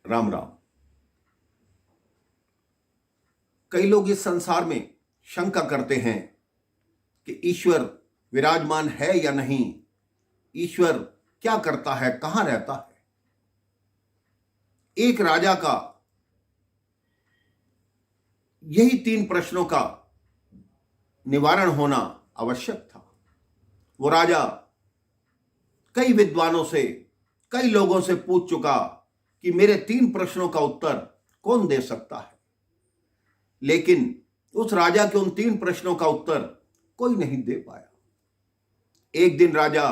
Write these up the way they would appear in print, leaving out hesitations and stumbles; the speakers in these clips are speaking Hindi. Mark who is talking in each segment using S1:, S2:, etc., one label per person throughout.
S1: राम राम। कई लोग इस संसार में शंका करते हैं कि ईश्वर विराजमान है या नहीं, ईश्वर क्या करता है, कहां रहता है। एक राजा का यही 3 प्रश्नों का निवारण होना आवश्यक था। वो राजा कई विद्वानों से, कई लोगों से पूछ चुका कि मेरे 3 प्रश्नों का उत्तर कौन दे सकता है, लेकिन उस राजा के उन 3 प्रश्नों का उत्तर कोई नहीं दे पाया। एक दिन राजा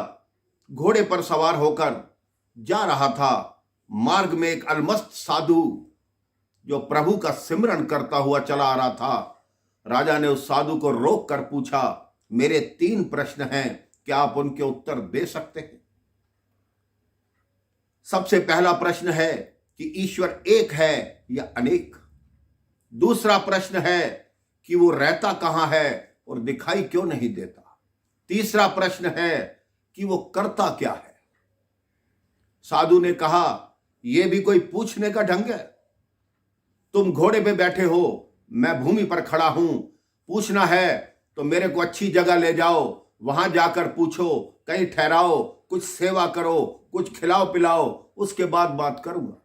S1: घोड़े पर सवार होकर जा रहा था। मार्ग में एक अलमस्त साधु जो प्रभु का सिमरन करता हुआ चला आ रहा था। राजा ने उस साधु को रोक कर पूछा, मेरे 3 प्रश्न हैं, क्या आप उनके उत्तर दे सकते हैं? सबसे पहला प्रश्न है कि ईश्वर एक है या अनेक। दूसरा प्रश्न है कि वो रहता कहां है और दिखाई क्यों नहीं देता। तीसरा प्रश्न है कि वो करता क्या है। साधु ने कहा, यह भी कोई पूछने का ढंग है? तुम घोड़े पे बैठे हो, मैं भूमि पर खड़ा हूं। पूछना है तो मेरे को अच्छी जगह ले जाओ, वहां जाकर पूछो, कहीं ठहराओ, कुछ सेवा करो, कुछ खिलाओ पिलाओ, उसके बाद बात करूंगा।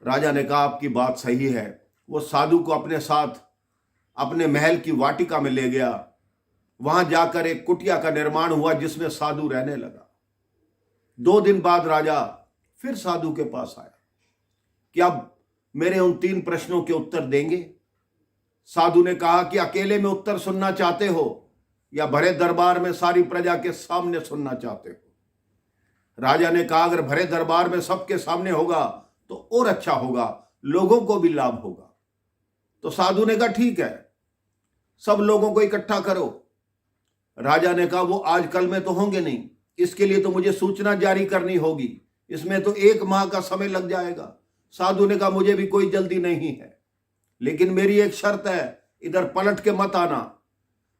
S1: राजा ने कहा, आपकी बात सही है। वो साधु को अपने साथ अपने महल की वाटिका में ले गया। वहां जाकर एक कुटिया का निर्माण हुआ जिसमें साधु रहने लगा। 2 दिन बाद राजा फिर साधु के पास आया कि अब मेरे उन 3 प्रश्नों के उत्तर देंगे। साधु ने कहा कि अकेले में उत्तर सुनना चाहते हो या भरे दरबार में सारी प्रजा के सामने सुनना चाहते हो? राजा ने कहा, अगर भरे दरबार में सबके सामने होगा तो और अच्छा होगा, लोगों को भी लाभ होगा। तो साधु ने कहा, ठीक है, सब लोगों को इकट्ठा करो। राजा ने कहा, वो आजकल में तो होंगे नहीं, इसके लिए तो मुझे सूचना जारी करनी होगी, इसमें तो 1 माह का समय लग जाएगा। साधु ने कहा, मुझे भी कोई जल्दी नहीं है, लेकिन मेरी एक शर्त है, इधर पलट के मत आना,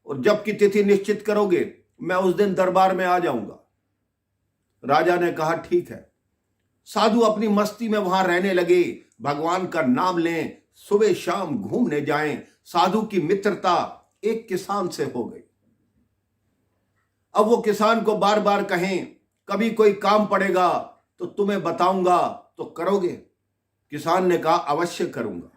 S1: और जबकि तिथि निश्चित करोगे मैं उस दिन दरबार में आ जाऊंगा। राजा ने कहा, ठीक है। साधु अपनी मस्ती में वहां रहने लगे, भगवान का नाम लें, सुबह शाम घूमने जाएं। साधु की मित्रता एक किसान से हो गई। अब वो किसान को बार बार कहें, कभी कोई काम पड़ेगा तो तुम्हें बताऊंगा, तो करोगे? किसान ने कहा, अवश्य करूंगा।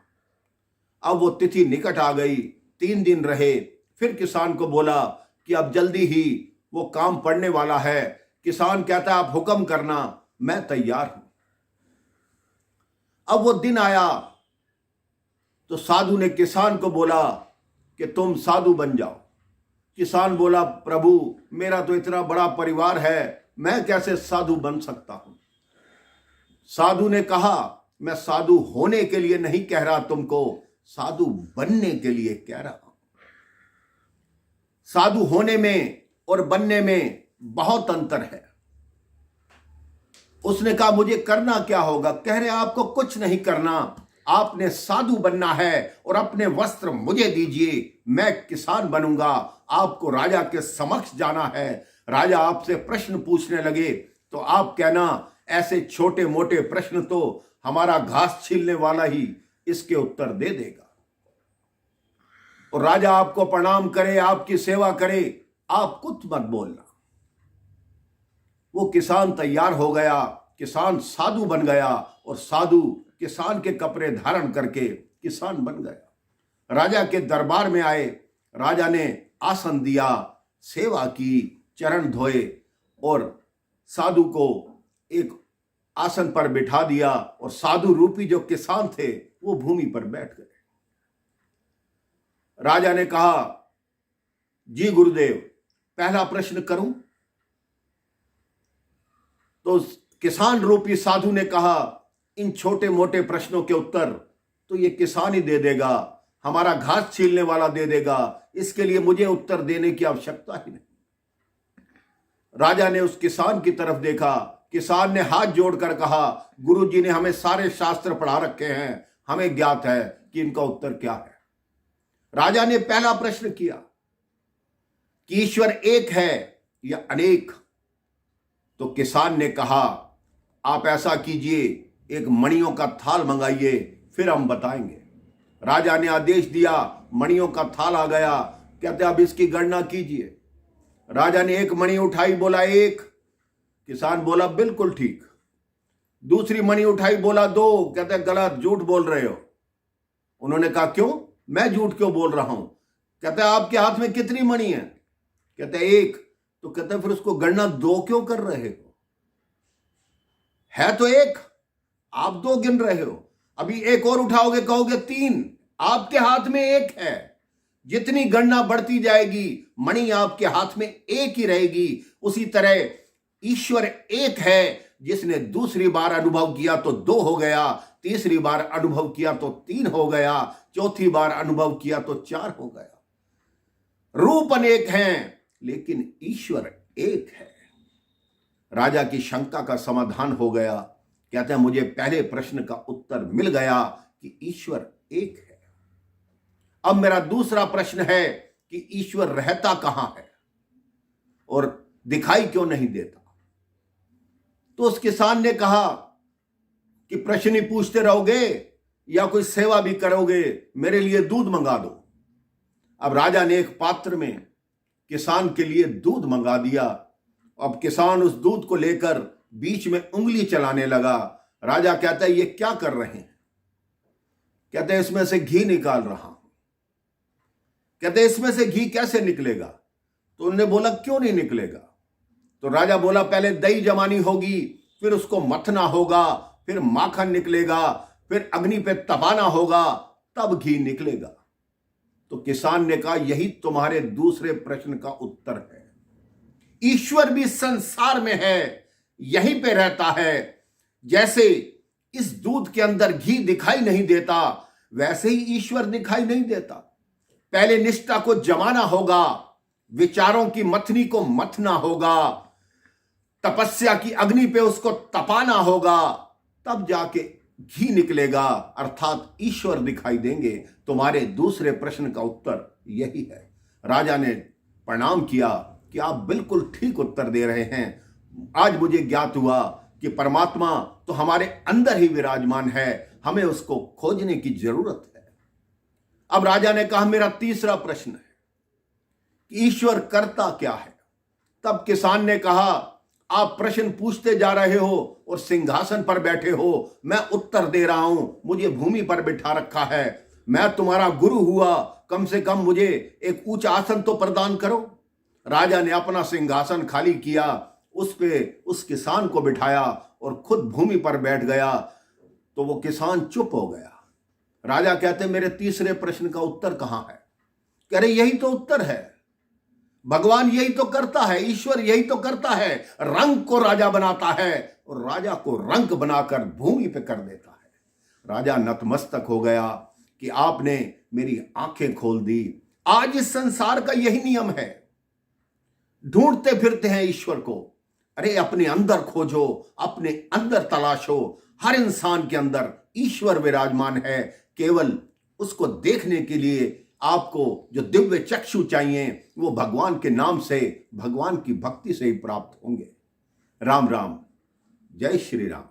S1: अब वो तिथि निकट आ गई, 3 दिन रहे। फिर किसान को बोला कि अब जल्दी ही वो काम पड़ने वाला है। किसान कहता है, आप हुक्म करना, मैं तैयार हूं। अब वो दिन आया तो साधु ने किसान को बोला कि तुम साधु बन जाओ। किसान बोला, प्रभु मेरा तो इतना बड़ा परिवार है, मैं कैसे साधु बन सकता हूं? साधु ने कहा, मैं साधु होने के लिए नहीं कह रहा तुमको, साधु बनने के लिए कह रहा हूं। साधु होने में और बनने में बहुत अंतर है। उसने कहा, मुझे करना क्या होगा? कह रहे, आपको कुछ नहीं करना, आपने साधु बनना है और अपने वस्त्र मुझे दीजिए, मैं किसान बनूंगा। आपको राजा के समक्ष जाना है। राजा आपसे प्रश्न पूछने लगे तो आप कहना, ऐसे छोटे मोटे प्रश्न तो हमारा घास छीलने वाला ही इसके उत्तर दे देगा। और राजा आपको प्रणाम करे, आपकी सेवा करे, आप कुछ मत बोलना। वो किसान तैयार हो गया, किसान साधु बन गया, और साधु किसान के कपड़े धारण करके किसान बन गया। राजा के दरबार में आए, राजा ने आसन दिया, सेवा की, चरण धोए और साधु को एक आसन पर बिठा दिया, और साधु रूपी जो किसान थे वो भूमि पर बैठ गए। राजा ने कहा, जी गुरुदेव, पहला प्रश्न करूं? तो किसान रूपी साधु ने कहा, इन छोटे मोटे प्रश्नों के उत्तर तो ये किसान ही दे देगा, हमारा घास छीलने वाला दे देगा, इसके लिए मुझे उत्तर देने की आवश्यकता ही नहीं। राजा ने उस किसान की तरफ देखा। किसान ने हाथ जोड़कर कहा, गुरुजी ने हमें सारे शास्त्र पढ़ा रखे हैं, हमें ज्ञात है कि इनका उत्तर क्या है। राजा ने पहला प्रश्न किया कि ईश्वर एक है या अनेक? तो किसान ने कहा, आप ऐसा कीजिए, एक मणियों का थाल मंगाइए, फिर हम बताएंगे। राजा ने आदेश दिया, मणियों का थाल आ गया। कहते अब इसकी गणना कीजिए। राजा ने एक मणि उठाई, बोला 1। किसान बोला बिल्कुल ठीक। दूसरी मणि उठाई, बोला 2। कहते गलत, झूठ बोल रहे हो। उन्होंने कहा क्यों, मैं झूठ क्यों बोल रहा हूं? कहते आपके हाथ में कितनी मणि है? कहते 1। तो कहते फिर उसको गणना 2 क्यों कर रहे हो? है तो 1, आप 2 गिन रहे हो। अभी एक और उठाओगे, कहोगे 3। आपके हाथ में 1 है। जितनी गणना बढ़ती जाएगी, मणि आपके हाथ में 1 ही रहेगी। उसी तरह ईश्वर 1 है। जिसने दूसरी बार अनुभव किया तो 2 हो गया, तीसरी बार अनुभव किया तो 3 हो गया, चौथी बार अनुभव किया तो 4 हो गया। रूप अनेक हैं, लेकिन ईश्वर 1 है। राजा की शंका का समाधान हो गया। कहते हैं मुझे पहले प्रश्न का उत्तर मिल गया कि ईश्वर 1 है। अब मेरा दूसरा प्रश्न है कि ईश्वर रहता कहां है और दिखाई क्यों नहीं देता? तो उस किसान ने कहा कि प्रश्न ही पूछते रहोगे या कोई सेवा भी करोगे, मेरे लिए दूध मंगा दो। अब राजा ने एक पात्र में किसान के लिए दूध मंगा दिया। अब किसान उस दूध को लेकर बीच में उंगली चलाने लगा। राजा कहता है ये क्या कर रहे हैं? कहते हैं इसमें से घी निकाल रहा हूं। कहते हैं इसमें से घी कैसे निकलेगा? तो उन्होंने बोला क्यों नहीं निकलेगा? तो राजा बोला पहले दही जमानी होगी, फिर उसको मथना होगा, फिर माखन निकलेगा, फिर अग्नि पे तपाना होगा, तब घी निकलेगा। तो किसान ने कहा यही तुम्हारे दूसरे प्रश्न का उत्तर है। ईश्वर भी संसार में है, यहीं पे रहता है। जैसे इस दूध के अंदर घी दिखाई नहीं देता, वैसे ही ईश्वर दिखाई नहीं देता। पहले निष्ठा को जमाना होगा, विचारों की मथनी को मथना होगा, तपस्या की अग्नि पे उसको तपाना होगा, तब जाके घी निकलेगा, अर्थात ईश्वर दिखाई देंगे। तुम्हारे दूसरे प्रश्न का उत्तर यही है। राजा ने प्रणाम किया कि आप बिल्कुल ठीक उत्तर दे रहे हैं। आज मुझे ज्ञात हुआ कि परमात्मा तो हमारे अंदर ही विराजमान है, हमें उसको खोजने की जरूरत है। अब राजा ने कहा मेरा तीसरा प्रश्न है कि ईश्वर करता क्या है? तब किसान ने कहा आप प्रश्न पूछते जा रहे हो और सिंहासन पर बैठे हो, मैं उत्तर दे रहा हूं। मुझे भूमि पर बिठा रखा है, मैं तुम्हारा गुरु हुआ, कम से कम मुझे एक ऊंचा आसन तो प्रदान करो। राजा ने अपना सिंहासन खाली किया, उस पे उस किसान को बिठाया और खुद भूमि पर बैठ गया। तो वो किसान चुप हो गया। राजा कहते मेरे तीसरे प्रश्न का उत्तर कहां है? कह रहे यही तो उत्तर है। भगवान यही तो करता है, ईश्वर यही तो करता है। रंग को राजा बनाता है और राजा को रंग बनाकर भूमि पे कर देता है। राजा नतमस्तक हो गया कि आपने मेरी आंखें खोल दी। आज इस संसार का यही नियम है, ढूंढते फिरते हैं ईश्वर को। अरे अपने अंदर खोजो, अपने अंदर तलाशो। हर इंसान के अंदर ईश्वर विराजमान है। केवल उसको देखने के लिए आपको जो दिव्य चक्षु चाहिए वो भगवान के नाम से, भगवान की भक्ति से ही प्राप्त होंगे। राम राम, जय श्री राम।